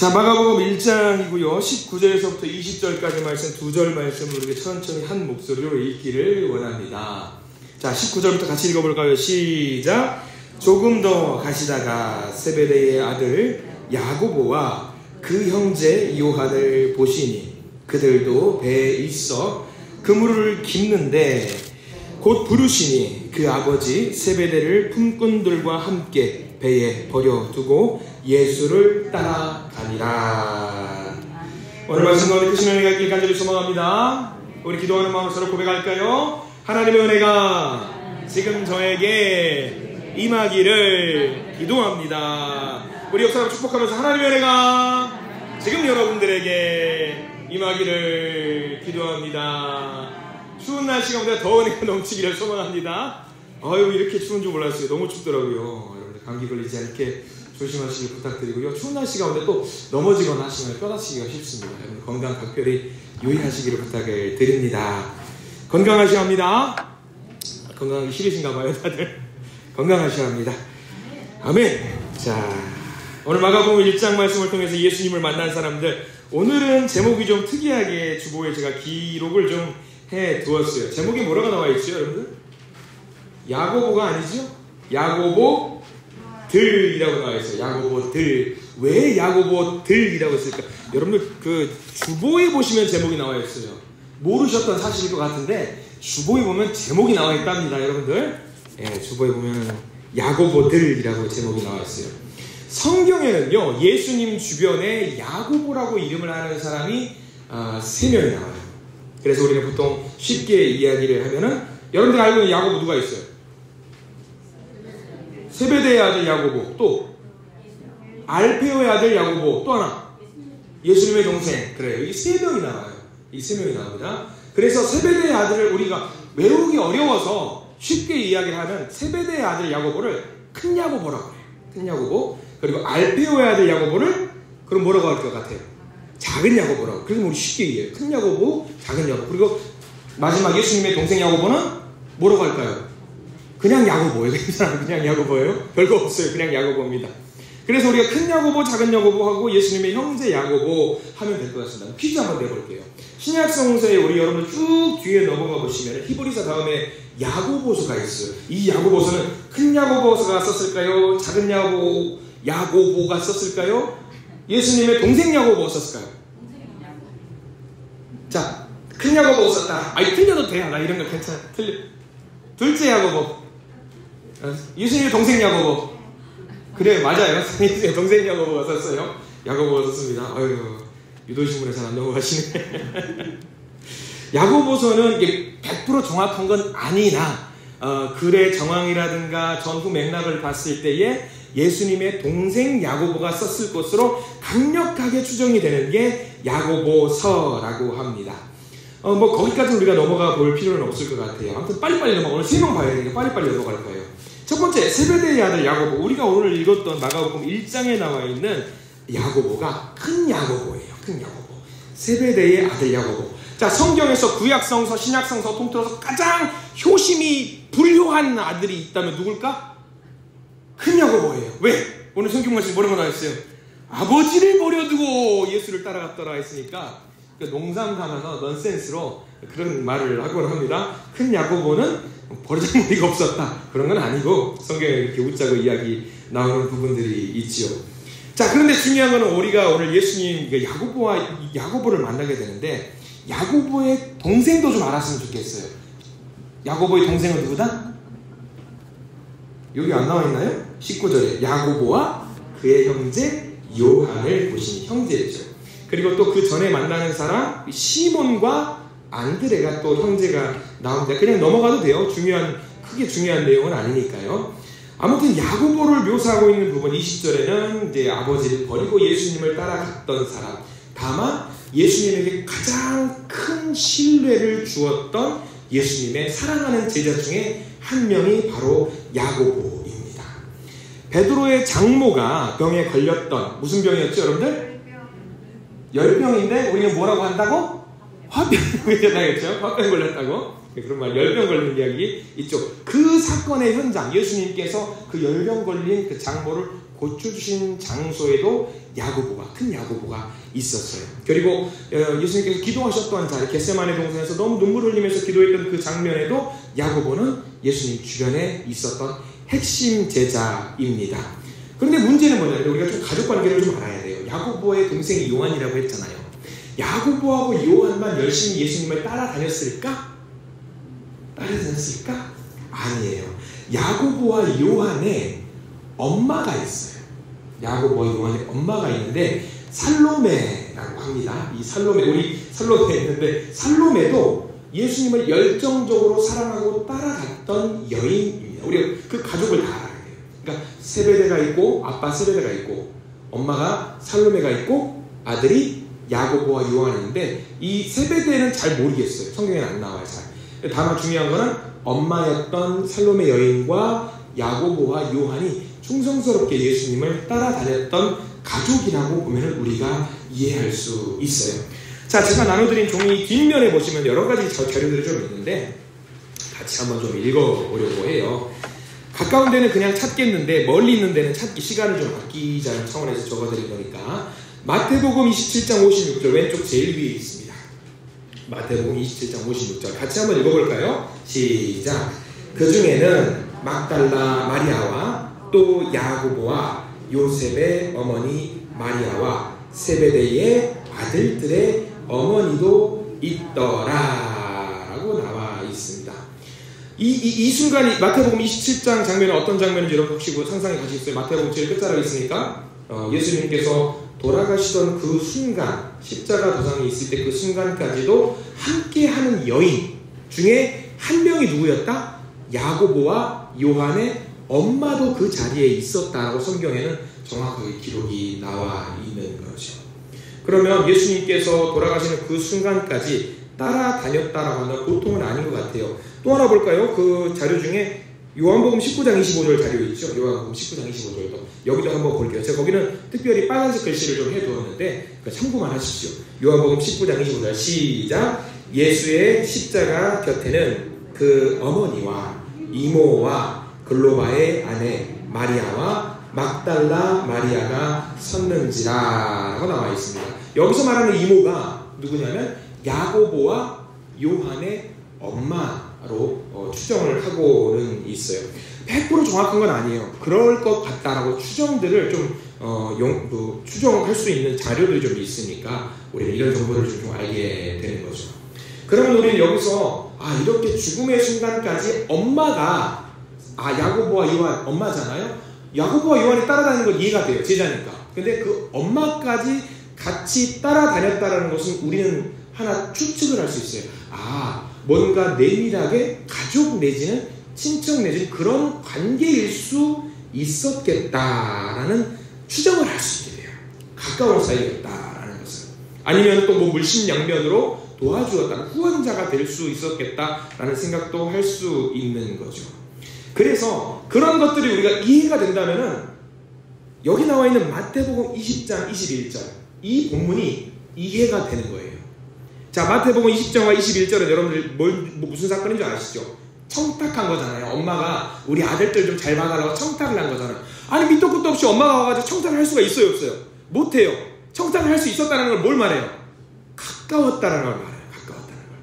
자, 마가복음 1장이고요. 19절에서부터 20절까지 말씀, 2절 말씀을 우리가 천천히 한 목소리로 읽기를 원합니다. 자, 19절부터 같이 읽어볼까요? 시작! 조금 더 가시다가 세베대의 아들 야고보와 그 형제 요한을 보시니 그들도 배에 있어 그물을 깁는데 곧 부르시니 그 아버지 세베대를 품꾼들과 함께 배에 버려두고 예수를 따라가니라. 오늘 말씀 가운데 크신 은혜가 있길 간절히 소망합니다. 우리 기도하는 마음으로 서로 고백할까요? 하나님의 은혜가 지금 저에게 임하기를 기도합니다. 우리 옆 사람 축복하면서 하나님의 은혜가 지금 여러분들에게 임하기를 기도합니다. 추운 날씨 가운데 더 은혜가 넘치기를 소망합니다. 아유, 이렇게 추운 줄 몰랐어요. 너무 춥더라고요. 여러분들 감기 걸리지 않게 조심하시길 부탁드리고요. 추운 날씨 가운데 또 넘어지거나 하시면 뼈 다치기가 쉽습니다. 여러분 건강 각별히 유의하시기를 부탁을 드립니다. 건강하셔야 합니다. 건강하기 싫으신가 봐요, 다들. 건강하셔야 합니다. 아멘. 자, 오늘 마가복음 1장 말씀을 통해서 예수님을 만난 사람들, 오늘은 제목이 좀 특이하게 주보에 제가 기록을 좀 해두었어요. 제목이 뭐라고 나와 있죠, 여러분들? 야고보가 아니죠? 야고보들이라고 나와 있어요. 야고보들. 왜 야고보들이라고 했을까? 여러분들 그 주보에 보시면 제목이 나와 있어요. 모르셨던 사실일 것 같은데 주보에 보면 제목이 나와 있답니다, 여러분들. 예, 주보에 보면 야고보들이라고 제목이 나와 있어요. 성경에는요, 예수님 주변에 야고보라고 이름을 하는 사람이 3명이 나와요. 그래서 우리는 보통 쉽게 이야기를 하면은, 여러분들 알고 있는 야고보 누가 있어요? 세베대의 아들 야고보, 또 알페오의 아들 야고보, 또 하나 예수님의 동생. 그래요. 이 3명이 나와요. 이 3명이 나옵니다. 그래서 세베대의 아들을 우리가 외우기 어려워서 쉽게 이야기를 하면 세베대의 아들 야고보를 큰 야고보라고 해요. 큰 야고보. 그리고 알페오의 아들 야고보를 그럼 뭐라고 할 것 같아요? 작은 야고보라고. 그래서 우리 쉽게 이해해요. 큰 야고보, 작은 야고보. 그리고 마지막 예수님의 동생 야고보는 뭐라고 할까요? 그냥 야고보예요. 그냥 야고보예요. 별거 없어요. 그냥 야고보입니다. 그래서 우리가 큰 야고보, 작은 야고보하고 예수님의 형제 야고보 하면 될 것 같습니다. 퀴즈 한번 내볼게요. 신약성서에 우리 여러분 쭉 뒤에 넘어가 보시면 히브리서 다음에 야고보서가 있어요. 이 야고보서는 큰 야고보서가 썼을까요? 작은 야고보가 썼을까요? 예수님의 동생 야고보가 썼을까요? 자, 큰 야고보 썼다. 아이, 틀려도 돼요. 나 이런 거 괜찮아. 둘째 야고보. 예수님의 동생 야고보. 그래, 맞아요. 예수님의 동생 야고보가 썼어요. 야고보가 썼습니다. 아유, 유도신문에 잘 안 넘어가시네. 야고보서는 이게 100% 정확한 건 아니나 글의 정황이라든가 전후 맥락을 봤을 때에 예수님의 동생 야고보가 썼을 것으로 강력하게 추정이 되는 게 야고보서라고 합니다. 뭐 거기까지 우리가 넘어가 볼 필요는 없을 것 같아요. 아무튼 빨리빨리 넘어가. 오늘 3명 봐야 되니까 빨리빨리 넘어갈 거예요. 첫 번째, 세베대의 아들 야고보. 우리가 오늘 읽었던 마가복음 1장에 나와 있는 야고보가 큰 야고보예요. 큰 야고보. 세베대의 아들 야고보. 자, 성경에서 구약성서, 신약성서 통틀어서 가장 효심이 불효한 아들이 있다면 누굴까? 큰 야고보예요. 왜? 오늘 성경 말씀이 뭐라고 나와 있어요? 아버지를 버려두고 예수를 따라갔더라 했으니까 농담 삼아서 넌센스로 그런 말을 하곤 합니다. 큰 야고보는 버르장머리가 없었다. 그런 건 아니고 성경에 이렇게 웃자고 이야기 나오는 부분들이 있지요. 자, 그런데 중요한 거는 우리가 오늘 예수님 야고보를 만나게 되는데 야고보의 동생도 좀 알았으면 좋겠어요. 야고보의 동생은 누구다? 여기 안 나와 있나요? 19절에 야고보와 그의 형제 요한을 보시니, 형제죠. 그리고 또 그 전에 만나는 사람 시몬과 안드레가 또 형제가 나옵니다. 그냥 넘어가도 돼요. 크게 중요한 내용은 아니니까요. 아무튼 야고보를 묘사하고 있는 부분 20절에는 이제 아버지를 버리고 예수님을 따라갔던 사람, 다만 예수님에게 가장 큰 신뢰를 주었던 예수님의 사랑하는 제자 중에 한 명이 바로 야고보입니다. 베드로의 장모가 병에 걸렸던, 무슨 병이었죠, 여러분들? 열병인데 우리는 뭐라고 한다고? 화병 걸렸다겠죠? 화병 걸렸다고? 그런 말, 열병 걸린 이야기 있죠. 그 사건의 현장, 예수님께서 그 열병 걸린 그 장모를 고쳐 주신 장소에도 야고보가, 큰 야고보가 있었어요. 그리고 예수님께서 기도하셨던 자리, 겟세마네 동산에서 너무 눈물 흘리면서 기도했던 그 장면에도 야고보는 예수님 주변에 있었던 핵심 제자입니다. 그런데 문제는 뭐냐면 우리가 좀 가족 관계를 좀 알아야 돼요. 야고보의 동생이 요한이라고 했잖아요. 야고보하고 요한만 열심히 예수님을 따라다녔을까? 따라다녔을까? 아니에요. 야고보와 요한의 엄마가 있어요. 야고보와 요한의 엄마가 있는데 살로메라고 합니다. 이 살로메, 우리 살로메 있는데 살로메도 예수님을 열정적으로 사랑하고 따라갔던 여인입니다. 우리가 그 가족을 다 알아야 돼요. 그러니까 세베대가 있고 아빠 세베대가 있고 엄마가 살로메가 있고 아들이 야고보와 요한인데 이 세베대는 잘 모르겠어요. 성경에는 안 나와요. 잘. 다만 중요한 거는 엄마였던 살로메 여인과 야고보와 요한이 충성스럽게 예수님을 따라다녔던 가족이라고 보면 우리가 이해할 수 있어요. 자, 제가 나눠드린 종이 뒷면에 보시면 여러 가지 자료들이 좀 있는데 같이 한번 좀 읽어보려고 해요. 가까운 데는 그냥 찾겠는데 멀리 있는 데는 찾기 시간을 좀 아끼자는 차원에서 적어드린 거니까 마태복음 27장 56절 왼쪽 제일 위에 있습니다. 마태복음 27장 56절 같이 한번 읽어볼까요? 시작. 그 중에는 막달라 마리아와 또 야고보와 요셉의 어머니 마리아와 세베대의 아들들의 어머니도 있더라 라고 나와 있습니다. 이 순간이 마태복음 27장 장면은 어떤 장면인지 여러분 혹시 상상해 가시겠어요? 마태복음 제일 끝자락에 있으니까 예수님께서 돌아가시던 그 순간, 십자가 도상에 있을 때 그 순간까지도 함께하는 여인 중에 한 명이 누구였다? 야고보와 요한의 엄마도 그 자리에 있었다라고 성경에는 정확하게 기록이 나와 있는 거죠. 그러면 예수님께서 돌아가시는 그 순간까지 따라다녔다라고 하는 보통은 아닌 것 같아요. 또 하나 볼까요? 그 자료 중에 요한복음 19장 25절 자료 있죠? 요한복음 19장 25절도 여기도 한번 볼게요. 제가 거기는 특별히 빨간색 글씨를 좀 해두었는데 참고만 하십시오. 요한복음 19장 25절 시작. 예수의 십자가 곁에는 그 어머니와 이모와 글로바의 아내 마리아와 막달라 마리아가 섰는지라 라고 나와 있습니다. 여기서 말하는 이모가 누구냐면 야고보와 요한의 엄마로 추정을 하고는 있어요. 100% 정확한 건 아니에요. 그럴 것 같다라고 추정들을 좀 추정할 수 있는 자료들이 좀 있으니까 우리는 이런 정보를 좀 알게 되는 거죠. 그러면 우리는 여기서 이렇게 죽음의 순간까지 엄마가 야고보와 요한 엄마잖아요. 야고보와 요한이 따라다니는 건 이해가 돼요. 제자니까. 근데 그 엄마까지 같이 따라다녔다는 것은 우리는 하나 추측을 할 수 있어요. 뭔가 내밀하게 가족 내지는 친척 내지는 그런 관계일 수 있었겠다라는 추정을 할 수 있게 돼요. 가까운 사이였다라는 것은. 아니면 또 물심양면으로 도와주었다는 후원자가 될 수 있었겠다라는 생각도 할 수 있는 거죠. 그래서 그런 것들이 우리가 이해가 된다면은 여기 나와 있는 마태복음 20장 21절 이 본문이 이해가 되는 거예요. 자, 마태복음 20장과 21절은 여러분들 무슨 사건인 줄 아시죠? 청탁한 거잖아요. 엄마가 우리 아들들 좀 잘 봐달라고 청탁을 한 거잖아요. 아니 밑도 끝도 없이 엄마가 와가지고 청탁을 할 수가 있어요, 없어요? 못해요. 청탁을 할 수 있었다는 걸 뭘 말해요? 가까웠다는 걸 말해요. 가까웠다는 걸.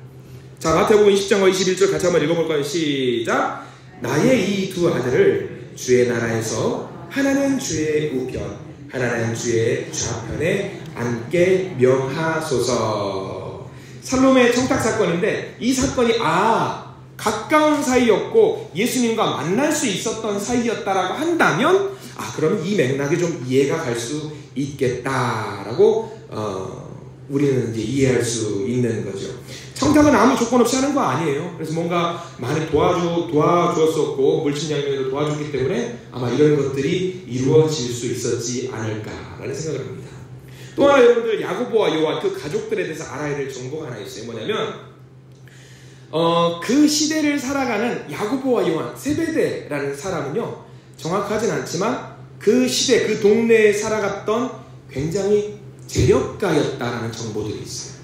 자, 마태복음 20장과 21절 같이 한번 읽어볼까요? 시작. 나의 이 두 아들을 주의 나라에서 하나는 주의 우편 하나는 주의 좌편에 앉게 명하소서. 살로메의 청탁 사건인데 이 사건이 가까운 사이였고 예수님과 만날 수 있었던 사이였다라고 한다면 그럼 이 맥락이 좀 이해가 갈 수 있겠다라고 우리는 이제 이해할 수 있는 거죠. 청탁은 아무 조건 없이 하는 거 아니에요. 그래서 뭔가 많이 도와주었었고 물심양면으로 도와줬기 때문에 아마 이런 것들이 이루어질 수 있었지 않을까라는 생각을 합니다. 또 하나 여러분들 야고보와 요한 그 가족들에 대해서 알아야 될 정보가 하나 있어요. 뭐냐면 그 시대를 살아가는 야고보와 요한 세베대라는 사람은요 정확하진 않지만 그 시대 그 동네에 살아갔던 굉장히 재력가였다라는 정보들이 있어요.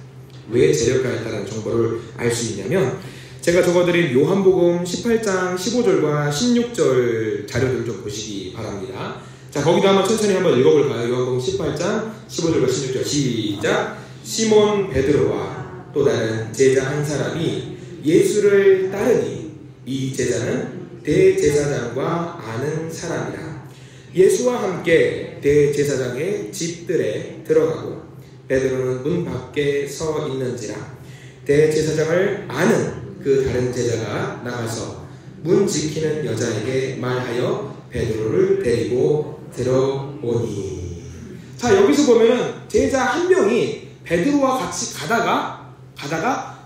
왜 재력가였다라는 정보를 알 수 있냐면 제가 적어드린 요한복음 18장 15절과 16절 자료들을 좀 보시기 바랍니다. 자, 거기도 한번 천천히 한번 읽어볼까요? 요한복음 18장 15절과 16절 시작. 시몬 베드로와 또 다른 제자 한 사람이 예수를 따르니 이 제자는 대제사장과 아는 사람이라. 예수와 함께 대제사장의 집들에 들어가고 베드로는 문 밖에 서 있는지라. 대제사장을 아는 그 다른 제자가 나가서 문 지키는 여자에게 말하여 베드로를 데리고 들어오니. 자, 여기서 보면은 제자 한 명이 베드로와 같이 가다가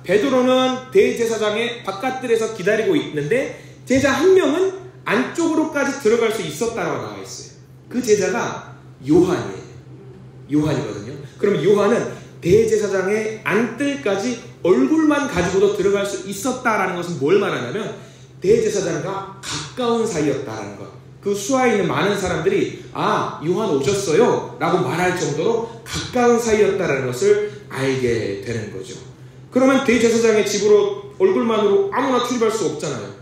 베드로는 대제사장의 바깥들에서 기다리고 있는데 제자 한 명은 안쪽으로까지 들어갈 수 있었다라고 나와 있어요. 그 제자가 요한이거든요. 그러면 요한은 대제사장의 안뜰까지 얼굴만 가지고도 들어갈 수 있었다라는 것은 뭘 말하냐면 대제사장과 가까운 사이였다라는 것. 그 수하에 있는 많은 사람들이 요한 오셨어요 라고 말할 정도로 가까운 사이였다라는 것을 알게 되는 거죠. 그러면 대제사장의 집으로 얼굴만으로 아무나 출입할 수 없잖아요.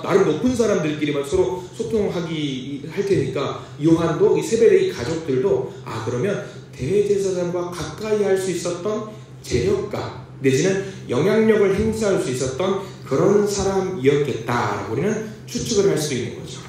나름 높은 사람들끼리만 서로 소통하기 할 테니까 요한도 이 세베데의 가족들도 그러면 대제사장과 가까이 할 수 있었던 재력가 내지는 영향력을 행사할 수 있었던 그런 사람이었겠다라고 우리는 추측을 할 수 있는 거죠.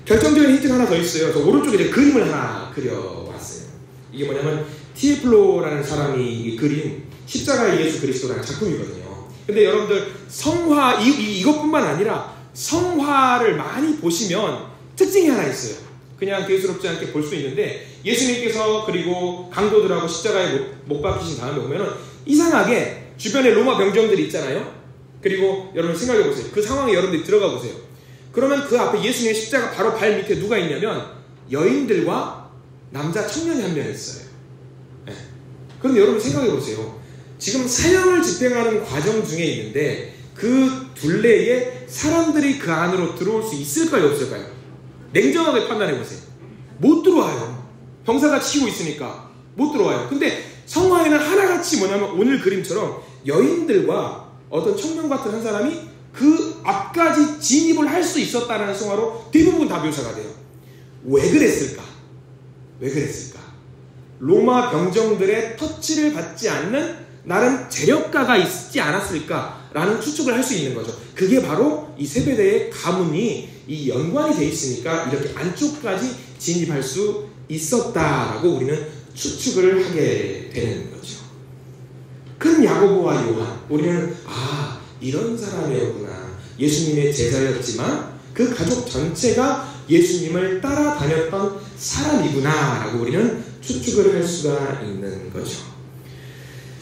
결정적인 힌트가 하나 더 있어요. 저 오른쪽에 이제 그림을 하나 그려왔어요. 이게 뭐냐면 티에플로라는 사람이 이 그림 십자가의 예수 그리스도라는 작품이거든요. 근데 여러분들 성화 이것뿐만 아니라 성화를 많이 보시면 특징이 하나 있어요. 그냥 대수롭지 않게 볼 수 있는데 예수님께서 그리고 강도들하고 십자가에 못 박히신 다음에 보면은 이상하게 주변에 로마 병정들이 있잖아요. 그리고 여러분 생각해 보세요. 그 상황에 여러분들이 들어가 보세요. 그러면 그 앞에 예수님의 십자가 바로 발 밑에 누가 있냐면 여인들과 남자 청년이 한 명 있어요. 네. 그런데 여러분 생각해 보세요. 지금 사형을 집행하는 과정 중에 있는데 그 둘레에 사람들이 그 안으로 들어올 수 있을까요, 없을까요? 냉정하게 판단해 보세요. 못 들어와요. 병사가 치고 있으니까 못 들어와요. 근데 성화에는 하나같이 뭐냐면 오늘 그림처럼 여인들과 어떤 청년 같은 한 사람이 그 앞까지 진입을 할 수 있었다는 성화로 대부분 다 묘사가 돼요. 왜 그랬을까? 로마 병정들의 터치를 받지 않는 나름 재력가가 있지 않았을까라는 추측을 할 수 있는 거죠. 그게 바로 이 세베대의 가문이 이 연관이 돼 있으니까 이렇게 안쪽까지 진입할 수 있었다라고 우리는 추측을 하게 되는 거죠. 큰 야고보와 요한, 우리는 이런 사람이었구나. 예수님의 제자였지만 그 가족 전체가 예수님을 따라다녔던 사람이구나 라고 우리는 추측을 할 수가 있는 거죠.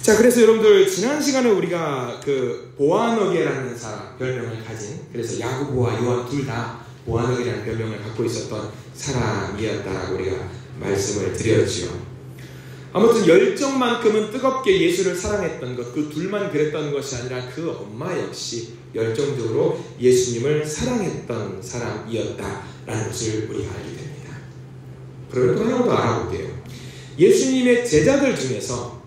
자, 그래서 여러분들 지난 시간에 우리가 그 보아너게라는 사람 별명을 가진, 그래서 야고보와 요한 둘 다 보아너게라는 별명을 갖고 있었던 사람이었다라고 우리가 말씀을 드렸죠. 아무튼 열정만큼은 뜨겁게 예수를 사랑했던 것, 그 둘만 그랬던 것이 아니라 그 엄마 역시 열정적으로 예수님을 사랑했던 사람이었다라는 것을 우리가 알게 됩니다. 그러면 또 하나 더 알아볼게요. 예수님의 제자들 중에서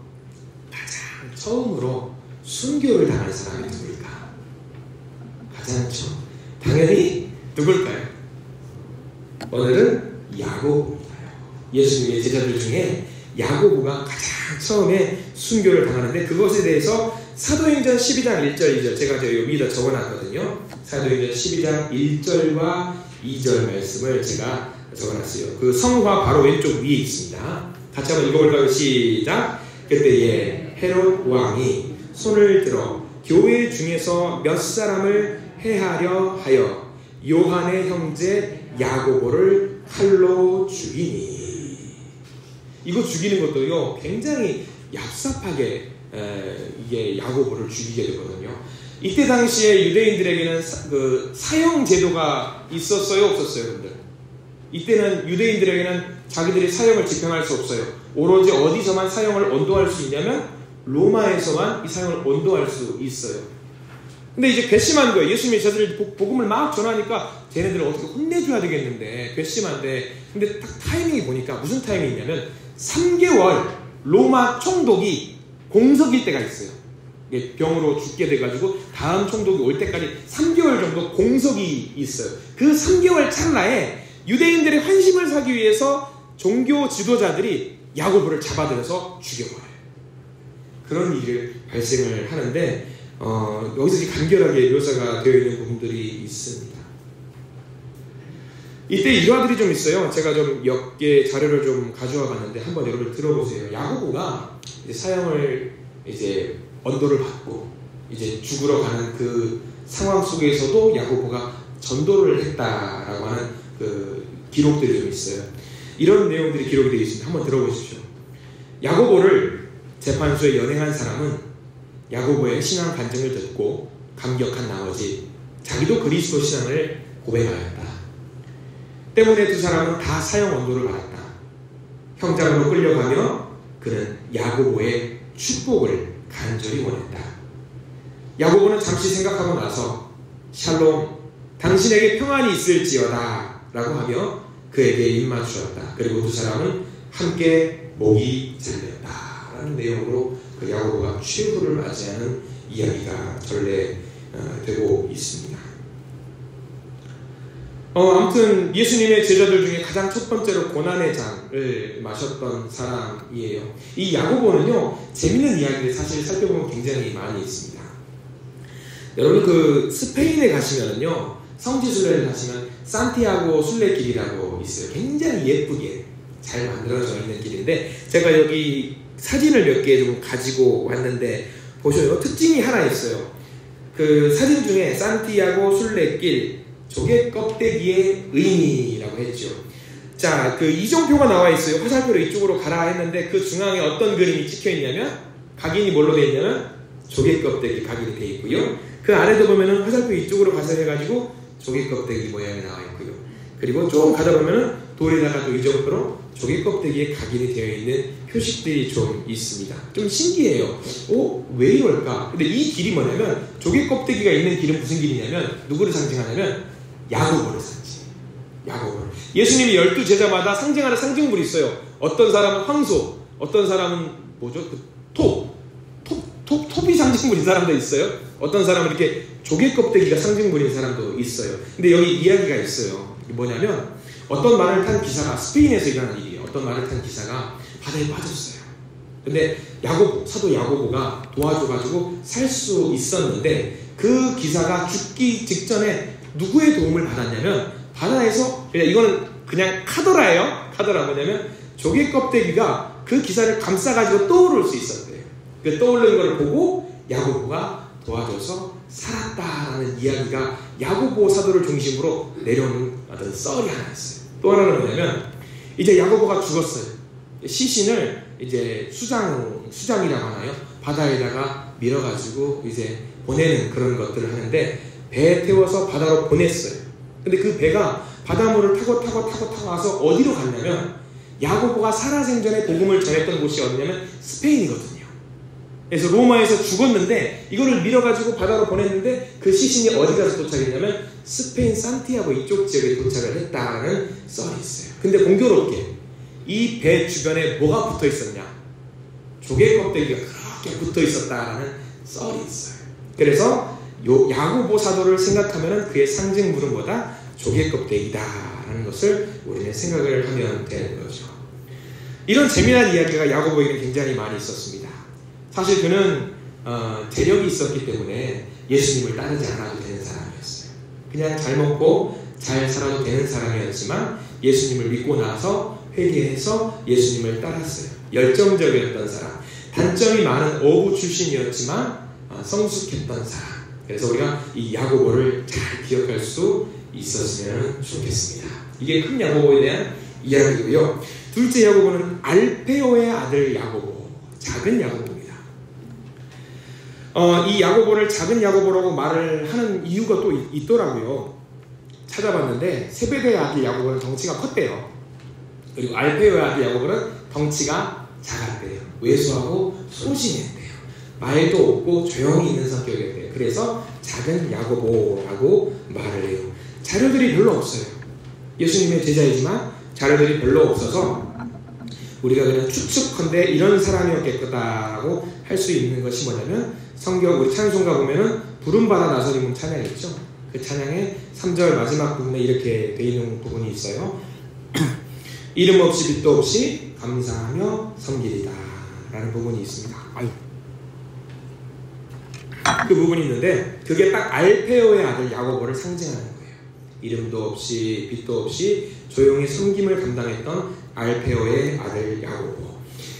가장 처음으로 순교를 당한 사람이 누굴까? 가장 처음. 당연히 누굴까요? 오늘은 야고보입니다. 예수님의 제자들 중에 야고보가 가장 처음에 순교를 당하는데 그것에 대해서 사도행전 12장 1절 2절 제가 여기다 적어놨거든요. 사도행전 12장 1절과 2절 말씀을 제가 적어놨어요. 그 성화 바로 왼쪽 위에 있습니다. 같이 한번 읽어볼까요? 시작. 그때에 헤롯 왕이 손을 들어 교회 중에서 몇 사람을 해하려 하여 요한의 형제 야고보를 칼로 죽이니. 이거 죽이는 것도요 굉장히 얍삽하게 이게 야고보를 죽이게 되거든요. 이때 당시에 유대인들에게는 그 사형 제도가 있었어요, 없었어요, 여러분들? 이때는 유대인들에게는 자기들이 사형을 집행할 수 없어요. 오로지 어디서만 사형을 언도할 수 있냐면 로마에서만 이 사형을 언도할 수 있어요. 근데 이제 괘씸한 거예요. 예수님의 제자들이 복음을 막 전하니까 쟤네들을 어떻게 혼내줘야 되겠는데 괘씸한데, 근데 딱 타이밍이 보니까 무슨 타이밍이냐면 3개월 로마 총독이 공석일 때가 있어요. 병으로 죽게 돼가지고 다음 총독이 올 때까지 3개월 정도 공석이 있어요. 그 3개월 찰나에 유대인들의 환심을 사기 위해서 종교 지도자들이 야고보를 잡아들여서 죽여버려요. 그런 일이 발생을 하는데 여기서 간결하게 묘사가 되어 있는 부분들이 있습니다. 이때 일화들이 좀 있어요. 제가 좀 몇 개 자료를 좀 가져와 봤는데 한번 여러분 들어보세요. 야고보가 이제 사형을 이제 언도를 받고 이제 죽으러 가는 그 상황 속에서도 야고보가 전도를 했다라고 하는 그 기록들이 좀 있어요. 이런 내용들이 기록이 되어 있습니다. 한번 들어보십시오. 야고보를 재판소에 연행한 사람은 야고보의 신앙 간증을 듣고 감격한 나머지 자기도 그리스도 신앙을 고백하였다. 때문에 두 사람은 다 사형 언도를 받았다. 형장으로 끌려가며 그는 야고보의 축복을 간절히 원했다. 야고보는 잠시 생각하고 나서 샬롬, 당신에게 평안이 있을지어다 라고 하며 그에게 입맞추었다. 그리고 두 사람은 함께 목이 잘렸다 라는 내용으로 그 야고보가 최후를 맞이하는 이야기가 전래되고 있습니다. 아무튼 예수님의 제자들 중에 가장 첫 번째로 고난의 장을 마셨던 사람이에요. 이 야고보는요, 재밌는 이야기를 사실 살펴보면 굉장히 많이 있습니다. 여러분 그 스페인에 가시면은요, 성지순례를 하시면 산티아고 순례길이라고 있어요. 굉장히 예쁘게 잘 만들어져 있는 길인데 제가 여기 사진을 몇 개 좀 가지고 왔는데 보셔요. 특징이 하나 있어요. 그 사진 중에 산티아고 순례길 조개 껍데기의 의미라고 했죠. 자, 그 이정표가 나와 있어요. 화살표로 이쪽으로 가라 했는데 그 중앙에 어떤 그림이 찍혀 있냐면 각인이 뭘로 되어 있냐면 조개 껍데기 각인이 되어 있고요. 그 아래도 보면은 화살표 이쪽으로 가서 해가지고 조개 껍데기 모양이 나와 있고요. 그리고 조금 가다 보면은 돌에다가 또 이정표로 조개 껍데기에 각인이 되어 있는 표식들이 좀 있습니다. 좀 신기해요. 왜 이럴까? 근데 이 길이 뭐냐면 조개 껍데기가 있는 길은 무슨 길이냐면 누구를 상징하냐면 야고보를 상징해요. 야고보. 예수님이 12제자마다 상징하는 상징물이 있어요. 어떤 사람은 황소, 어떤 사람은 뭐죠? 그 톱이 상징물인 사람도 있어요. 어떤 사람은 이렇게 조개 껍데기가 상징물인 사람도 있어요. 근데 여기 이야기가 있어요. 뭐냐면 어떤 말을 탄 기사가 스페인에서 일어난 일이에요. 어떤 말을 탄 기사가 바다에 빠졌어요. 근데 사도 야고보가 도와줘가지고 살 수 있었는데 그 기사가 죽기 직전에 누구의 도움을 받았냐면 바다에서, 이거는 그냥 카더라예요. 카더라 뭐냐면 조개 껍데기가 그 기사를 감싸가지고 떠오를 수 있었대요. 그 떠오르는 걸 보고 야고보가 도와줘서 살았다라는 이야기가 야고보 사도를 중심으로 내려오는 어떤 썰이 하나 있어요. 또 하나는 뭐냐면 이제 야고보가 죽었어요. 시신을 이제 수장이라고 하나요? 바다에다가 밀어가지고 이제 보내는 그런 것들을 하는데 배에 태워서 바다로 보냈어요. 근데 그 배가 바닷물을 타고 와서 어디로 갔냐면 야고보가 살아생전에 복음을 전했던 곳이 어디냐면 스페인이거든요. 그래서 로마에서 죽었는데 이거를 밀어가지고 바다로 보냈는데 그 시신이 어디 가서 도착했냐면 스페인 산티아고 이쪽 지역에 도착을 했다는 썰이 있어요. 근데 공교롭게 이 배 주변에 뭐가 붙어 있었냐? 조개 껍데기가 그렇게 붙어 있었다라는 썰이 있어요. 그래서 야고보 사도를 생각하면 그의 상징물은 뭐다? 조개 껍데기다라는 것을 우리는 생각을 하면 되는 거죠. 이런 재미난 이야기가 야고보에게 굉장히 많이 있었습니다. 사실 그는 재력이 있었기 때문에 예수님을 따르지 않아도 되는 사람이었어요. 그냥 잘 먹고 잘 살아도 되는 사람이었지만 예수님을 믿고 나서 회개해서 예수님을 따랐어요. 열정적이었던 사람, 단점이 많은 어부 출신이었지만 성숙했던 사람. 그래서 우리가 이 야고보를 잘 기억할 수 있었으면 좋겠습니다. 이게 큰 야고보에 대한 이야기고요. 둘째 야고보는 알페오의 아들 야고보, 작은 야고보입니다. 이 야고보를 작은 야고보라고 말을 하는 이유가 또 있더라고요. 찾아봤는데 세베대의 아들 야고보는 덩치가 컸대요. 그리고 알페오의 아들 야고보는 덩치가 작았대요. 왜소하고 소심했대요. 말도 없고 조용히 있는 성격이었대요. 그래서 작은 야고보라고 말을 해요. 자료들이 별로 없어요. 예수님의 제자이지만 자료들이 별로 없어서 우리가 그냥 추측컨대 이런 사람이었겠다라고 할 수 있는 것이 뭐냐면 성경 우리 찬송가 보면은 부름받아 나서림은 찬양했죠. 그 찬양의 3절 마지막 부분에 이렇게 되어 있는 부분이 있어요. 이름 없이 빛도 없이 감사하며 섬기리다 라는 부분이 있습니다. 그 부분이 있는데 그게 딱 알페오의 아들 야고보를 상징하는 거예요. 이름도 없이 빛도 없이 조용히 섬김을 감당했던 알페오의 아들 야고보.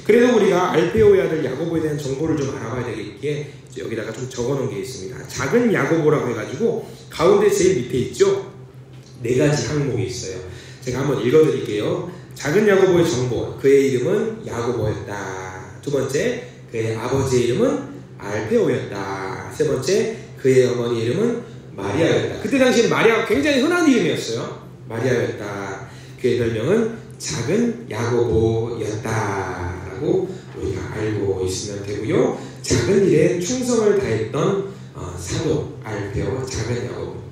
그래도 우리가 알페오의 아들 야고보에 대한 정보를 좀 알아봐야 되겠기에 여기다가 좀 적어놓은 게 있습니다. 작은 야고보라고 해가지고 가운데 제일 밑에 있죠? 4가지 항목이 있어요. 제가 한번 읽어드릴게요. 작은 야고보의 정보. 그의 이름은 야고보였다. 두 번째, 그의 아버지의 이름은 알페오였다. 세 번째, 그의 어머니 이름은 마리아였다. 그때 당시에 마리아가 굉장히 흔한 이름이었어요. 마리아였다. 그의 별명은 작은 야고보였다 라고 우리가 알고 있으면 되고요. 작은 일에 충성을 다했던 사도 알페오 작은 야고보.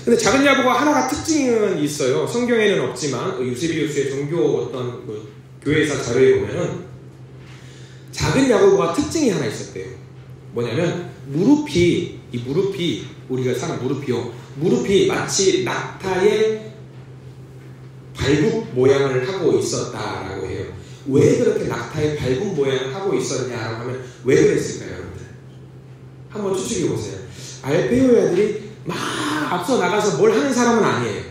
근데 작은 야고보가 하나가 특징은 있어요. 성경에는 없지만 유세비우스의 종교 어떤 교회사 자료에 보면은 작은 야고보가 특징이 하나 있었대요. 뭐냐면 무릎이 우리가 사는 무릎이 마치 낙타의 발굽 모양을 하고 있었다라고 해요. 왜 그렇게 낙타의 발굽 모양을 하고 있었냐라고 하면 왜 그랬을까요, 여러분들? 한번 추측해 보세요. 알페오의 아들이 막 앞서 나가서 뭘 하는 사람은 아니에요.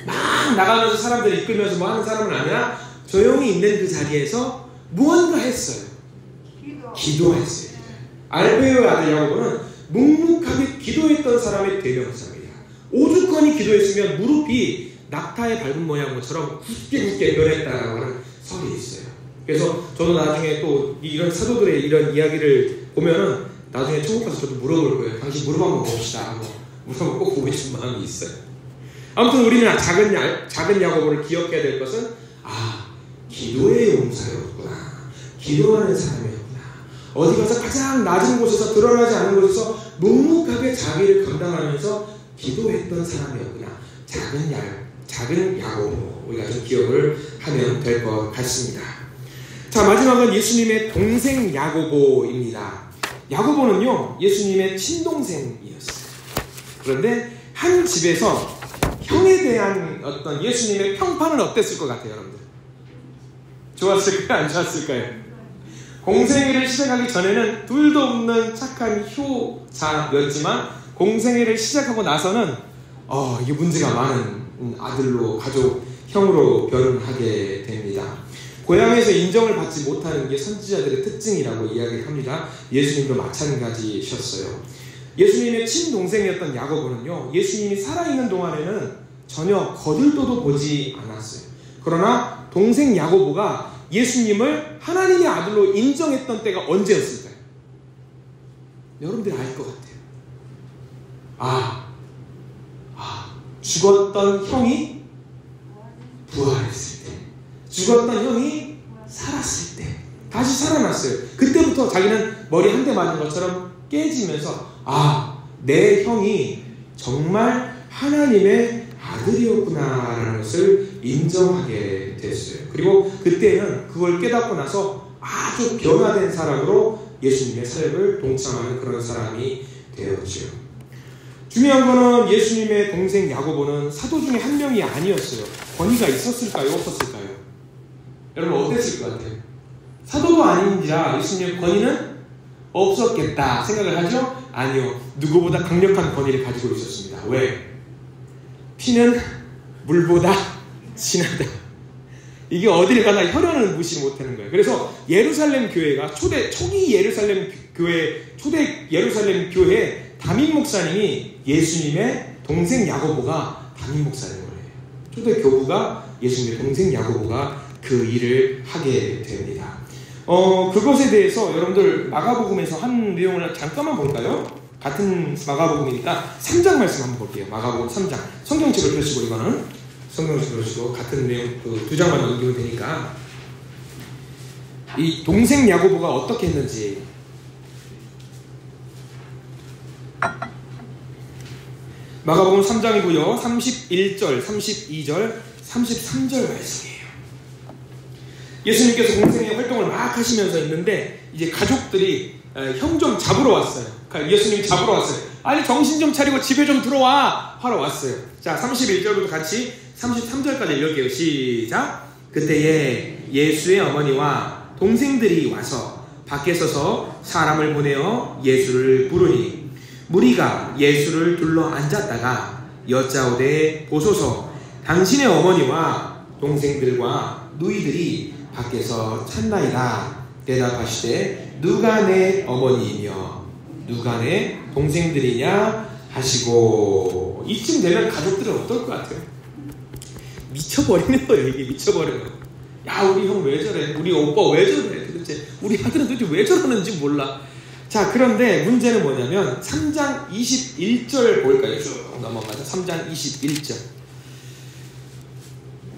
막 나가면서 사람들을 이끌면서 뭐 하는 사람은 아니라 조용히 있는 그 자리에서 무언가 했어요. 기도했어요. 알페오의 아들 야고보는 묵묵하게 기도했던 사람의 대명사입니다. 오죽하니 기도했으면 무릎이 낙타의 밟은 모양처럼 굳게 변했다라고 하는 설이 있어요. 그래서 저도 나중에 또 이런 사도들의 이런 이야기를 보면은 나중에 천국 가서 저도 물어볼 거예요. 당신 무릎 한번 봅시다. 무릎을 꼭 보고 싶은 마음이 있어요. 아무튼 우리는 작은 야고보를 기억해야 될 것은 기도의 용사였구나. 기도하는 사람이었구나. 어디 가서 가장 낮은 곳에서 드러나지 않은 곳에서 묵묵하게 자기를 감당하면서 기도했던 사람이었구나. 작은 야고보. 우리가 좀 기억을 하면 될 것 같습니다. 자, 마지막은 예수님의 동생 야고보입니다. 야고보는요, 예수님의 친동생이었어요. 그런데 한 집에서 형에 대한 어떤 예수님의 평판은 어땠을 것 같아요, 여러분들? 좋았을까요? 안 좋았을까요? 공생애를 시작하기 전에는 둘도 없는 착한 효자였지만 공생애를 시작하고 나서는 이게 문제가 많은 아들로 가족 형으로 변하게 됩니다. 고향에서 인정을 받지 못하는 게 선지자들의 특징이라고 이야기합니다. 예수님도 마찬가지셨어요. 예수님의 친동생이었던 야고보는요, 예수님이 살아있는 동안에는 전혀 거들떠도 보지 않았어요. 그러나 동생 야고보가 예수님을 하나님의 아들로 인정했던 때가 언제였을까요? 여러분들이 알 것 같아요. 죽었던 형이 부활했을 때, 죽었던 형이 살았을 때, 다시 살아났어요. 그때부터 자기는 머리 한 대 맞은 것처럼 깨지면서 내 형이 정말 하나님의 아들이었구나 라는 것을 인정하게 됐어요. 그리고 그때는 그걸 깨닫고 나서 아주 변화된 사람으로 예수님의 사역을 동참하는 그런 사람이 되었죠. 중요한 거는 예수님의 동생 야고보는 사도 중에 한 명이 아니었어요. 권위가 있었을까요? 없었을까요? 여러분 어땠을 것 같아요? 사도도 아닌지라 예수님의 권위는 없었겠다 생각을 하죠? 아니요. 누구보다 강력한 권위를 가지고 있었습니다. 왜? 피는 물보다 진하다. 이게 어딜 가나 혈연을 무시 못하는 거예요. 그래서 예루살렘 교회가 초기 예루살렘 교회 담임 목사님이 예수님의 동생 야고보가 담임 목사인 거예요. 초대 교부가 예수님의 동생 야고보가 그 일을 하게 됩니다. 그것에 대해서 여러분들 마가복음에서 한 내용을 잠깐만 볼까요? 같은 마가복음이니까 3장 말씀 한번 볼게요. 마가복음 3장. 성경책을 펴시고 이거는 성경책을 펴시고 같은 내용 두 장만 넘기면 되니까 이 동생 야고보가 어떻게 했는지 마가복음 3장이고요. 31절, 32절, 33절 말씀이에요. 예수님께서 공생의 활동을 막 하시면서 있는데 이제 가족들이 형 좀 잡으러 왔어요. 예수님 잡으러 왔어요. 아니 정신 좀 차리고 집에 좀 들어와 하러 왔어요. 자 31절부터 같이 33절까지 읽을게요. 시작. 그때에 예수의 어머니와 동생들이 와서 밖에 서서 사람을 보내어 예수를 부르니 무리가 예수를 둘러 앉았다가 여짜오되 보소서 당신의 어머니와 동생들과 누이들이 밖에서 찾나이다. 대답하시되 누가 내 어머니이며 누가 내 동생들이냐 하시고. 이쯤 되면 가족들은 어떨 것 같아요? 미쳐버리는 거예요. 이게 미쳐버리는 거예요. 야 우리 형 왜 저래, 우리 오빠 왜 저래, 도대체 우리 아들은 도대체 왜 저러는지 몰라. 자 그런데 문제는 뭐냐면 3장 21절 볼까요? 쭉 넘어가자. 3장 21절.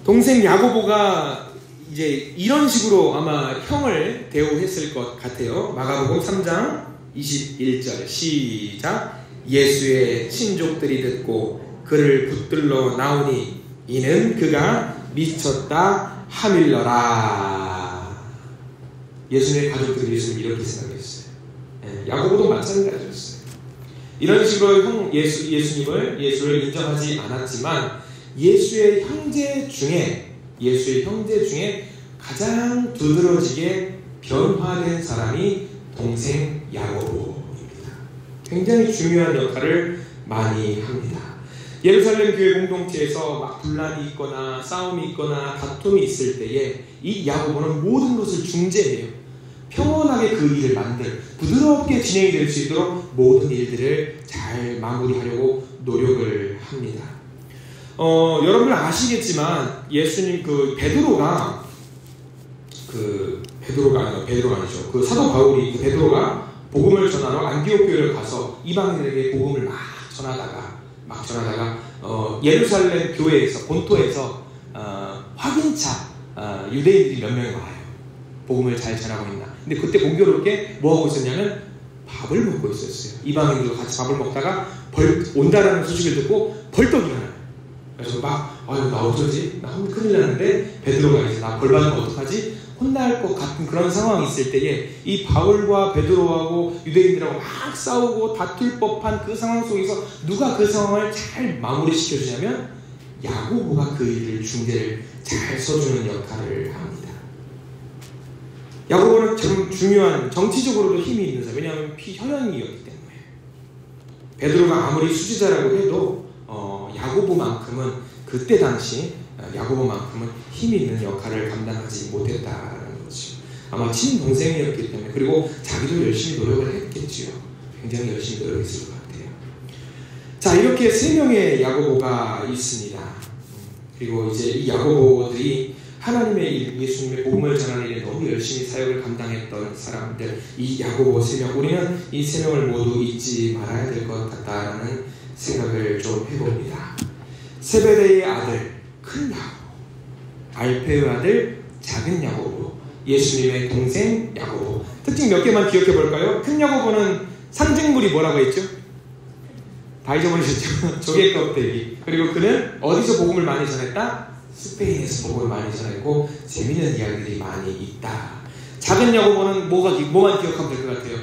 동생 야고보가 이제 이런 식으로 아마 형을 대우했을 것 같아요. 마가복음 3장 21절 시작. 예수의 친족들이 듣고 그를 붙들러 나오니 이는 그가 미쳤다 하밀러라. 예수님의 가족들이 예수님 이렇게 생각했어요. 야고보도 마찬가지였어요. 이런 식으로 예수를 인정하지 않았지만 예수의 형제 중에 가장 두드러지게 변화된 사람이 동생 야고보입니다. 굉장히 중요한 역할을 많이 합니다. 예루살렘 교회 공동체에서 막 분란이 있거나 싸움이 있거나 다툼이 있을 때에 이 야고보는 모든 것을 중재해요. 평온하게 그 일을 부드럽게 진행이 될 수 있도록 모든 일들을 잘 마무리하려고 노력을 합니다. 여러분들 아시겠지만 예수님 베드로가 아니죠. 그 사도 바울이 베드로가 복음을 전하러 안디옥 교회를 가서 이방인들에게 복음을 막 전하다가 예루살렘 교회에서 본토에서 확인차 유대인들이 몇 명이 와요. 복음을 잘 전하고 있나. 근데 그때 공교롭게 뭐 하고 있었냐면 밥을 먹고 있었어요. 이방인들과 같이 밥을 먹다가 온다라는 소식을 듣고 벌떡 일어나요. 그래서 나 어쩌지? 나 큰일 났는데 베드로가 이제 나 벌 받으면 어떡하지? 혼날 것 같은 그런 상황이 있을 때에 이 바울과 베드로하고 유대인들하고 막 싸우고 다툴 법한 그 상황 속에서 누가 그 상황을 잘 마무리시켜 주냐면 야고보가 그 일을 중재를 잘 써주는 역할을 합니다. 야고보는 참 중요한, 정치적으로도 힘이 있는 사람, 왜냐하면 피혈연이었기 때문에. 베드로가 아무리 수지자라고 해도 야고보만큼은 그때 당시 야고보만큼은 힘이 있는 역할을 감당하지 못했다라는 거죠. 아마 친동생이었기 때문에. 그리고 자기도 열심히 노력을 했겠지요. 굉장히 열심히 노력했을 것 같아요. 자, 이렇게 세 명의 야고보가 있습니다. 그리고 이제 이 야고보들이 하나님의 예수님의 복음을 전하는 일에 너무 열심히 사역을 감당했던 사람들, 이 야고보 세 명, 우리는 이 세 명을 모두 잊지 말아야 될 것 같다라는 생각을 좀 해봅니다. 세베대의 아들 큰 야고보, 알페의 아들 작은 야고보, 예수님의 동생 야고보. 특징 몇 개만 기억해 볼까요? 큰 야고보는 상징물이 뭐라고 했죠? 다 잊어버리셨죠? 조개 껍데기. 그리고 그는 어디서 복음을 많이 전했다? 스페인에서 복음을 많이 전했고 재미있는 이야기들이 많이 있다. 작은 야고보는 뭐만 기억하면 될 것 같아요?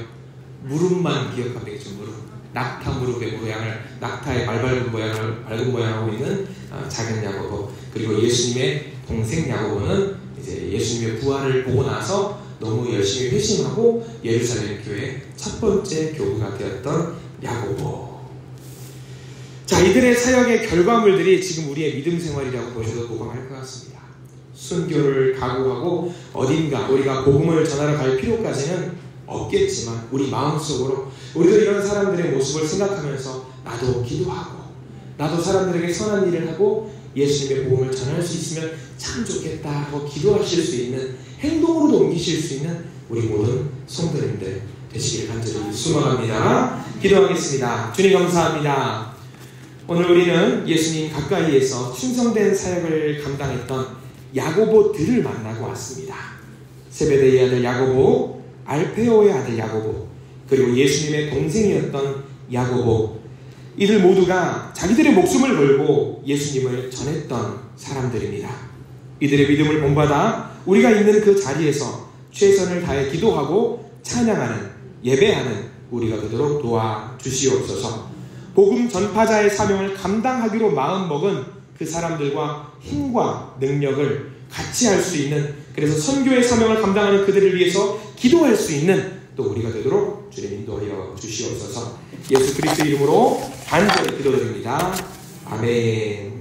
무릎만 기억하면 되겠죠. 무릎. 낙타 무릎의 모양을, 낙타의 밝은 모양을 하고 있는 작은 야고보. 그리고 예수님의 동생 야고보는 이제 예수님의 부활을 보고 나서 너무 열심히 회심하고 예루살렘 교회 첫 번째 교구가 되었던 야고보. 자, 이들의 사역의 결과물들이 지금 우리의 믿음 생활이라고 보셔도 무방할 것 같습니다. 순교를 각오하고 어딘가 우리가 복음을 전하러 갈 필요까지는 없겠지만 우리 마음속으로 우리도 이런 사람들의 모습을 생각하면서 나도 기도하고 나도 사람들에게 선한 일을 하고 예수님의 복음을 전할 수 있으면 참 좋겠다 하고 기도하실 수 있는, 행동으로도 옮기실 수 있는 우리 모든 성도님들 되시길 간절히 소망합니다. 기도하겠습니다. 주님 감사합니다. 오늘 우리는 예수님 가까이에서 충성된 사역을 감당했던 야고보들을 만나고 왔습니다. 세베대의 아들 야고보, 알페오의 아들 야고보, 그리고 예수님의 동생이었던 야고보. 이들 모두가 자기들의 목숨을 걸고 예수님을 전했던 사람들입니다. 이들의 믿음을 본받아 우리가 있는 그 자리에서 최선을 다해 기도하고 찬양하는, 예배하는 우리가 되도록 도와주시옵소서. 복음 전파자의 사명을 감당하기로 마음먹은 그 사람들과 힘과 능력을 같이 할 수 있는, 그래서 선교의 사명을 감당하는 그들을 위해서 기도할 수 있는 또 우리가 되도록 주님 인도하여 주시옵소서. 예수 그리스도 이름으로 간절히 기도드립니다. 아멘.